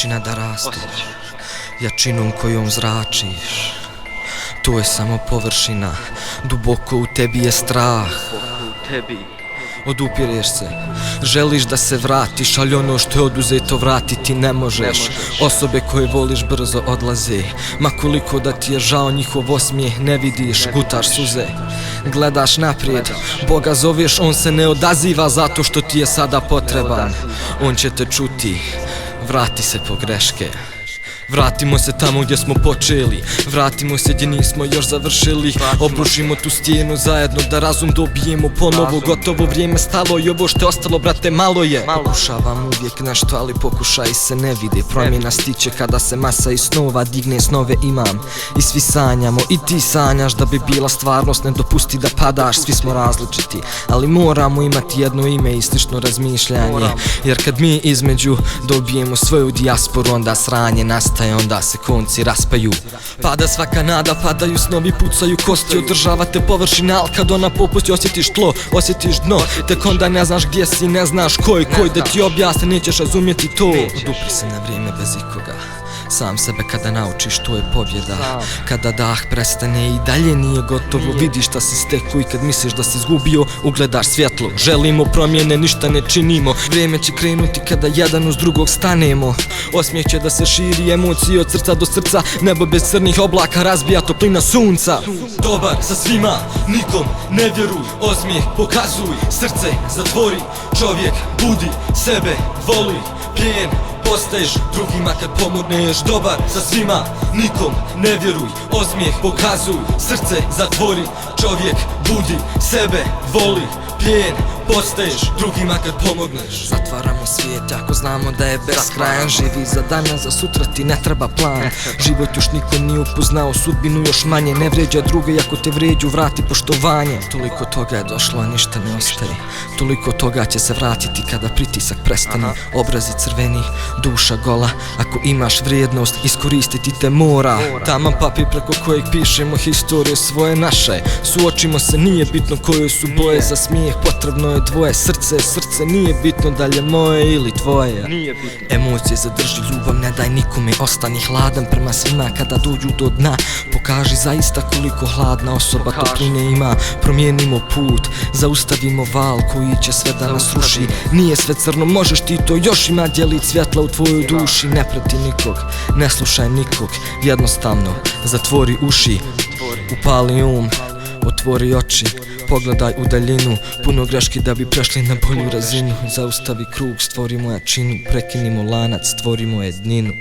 počina da raste, jačinom kojom zračiš. To je samo površina, duboko u tebi je strah. Odupireš se, želiš da se vratiš, ali ono što je oduzeto vratiti ne možeš. Osobe koje voliš brzo odlaze, ma koliko da ti je žao njihov osmijeh ne vidiš, gutaš suze. Gledaš naprijed, Boga zoveš, on se ne odaziva zato što ti je sada potreban. On će te čuti, vrati se po greške. Vratimo se tamo gdje smo počeli, vratimo se gdje nismo još završili. Obrušimo tu stijenu zajedno da razum dobijemo ponovo. Gotovo vrijeme stalo i ovo što je ostalo, brate, malo je. Pokušavam uvijek nešto, ali pokušaj se ne vide. Promjena stiče kada se masa iz snova digne, snove imam i svi sanjamo. I ti sanjaš da bi bila stvarnost, ne dopusti da padaš. Svi smo različiti, ali moramo imati jedno ime i slično razmišljanje. Jer kad mi između dobijemo svoju dijasporu, onda sranje nastaje, onda se konci raspaju. Pada svaka nada, padaju snovi, pucaju kosti. Održavate površina, al kad ona popusti osjetiš tlo, osjetiš dno. Tek onda ne znaš gdje si, ne znaš koji da ti objasne, nećeš razumjeti to. Odupri se na vrijeme bez ikoga, sam sebe kada naučiš, to je pobjeda. Kada dah prestane i dalje nije gotovo, vidiš šta si stekao i kad misliš da si izgubio, ugledaš svjetlo. Želimo promjene, ništa ne činimo. Vrijeme će krenuti kada jedan uz drugog stanemo. Osmijeh će da se širi, emocije od srca do srca. Nebo bez crnih oblaka razbija toplina sunca. Dobar sa svima, nikom ne vjeruj. Osmijeh pokazuj, srce zatvori. Čovjek budi sebe, voli, plijen postaješ drugima kad pomogneš. Dobar sa svima, nikom ne vjeruj. Osmijeh pokazuj, srce zatvori. Čovjek budi sebe, voli, plijen postaješ drugima kad pomogneš. Zatvaramo svijet ako znamo da je beskrajan. Živi za danas, za sutra ti ne treba plan. Život još niko nije upoznao, sudbinu još manje. Ne vređa druge, ako te vređu vrati poštovanje. Toliko toga je došlo, a ništa ne ostaje. Toliko toga će se vratiti kada pritisak prestane. Obrazi crveni, duša gola. Ako imaš vrijednost, iskoristiti te mora. Taman papir preko kojeg pišemo historije svoje naše. Suočimo se, nije bitno koje su boje. Za smijeh potrebno je dvoje. Srce, nije bitno da li je moje ili tvoje. Emocije zadrži, ljubav ne daj nikome. Ostani hladan prema svima kada dođu do dna. Pokaži zaista koliko hladna osoba topline ima. Promijenimo put, zaustavimo val koji će sve da nas ruši. Nije sve crno, možeš ti to, još ima djelić svjetla u tvojoj duši. Ne prati nikog, ne slušaj nikog, jednostavno zatvori uši, upali otvori oči, pogledaj u daljinu. Puno greški da bi prešli na bolju razinu. Zaustavi krug, stvorimo jačinu, prekinimo lanac, stvorimo jedninu.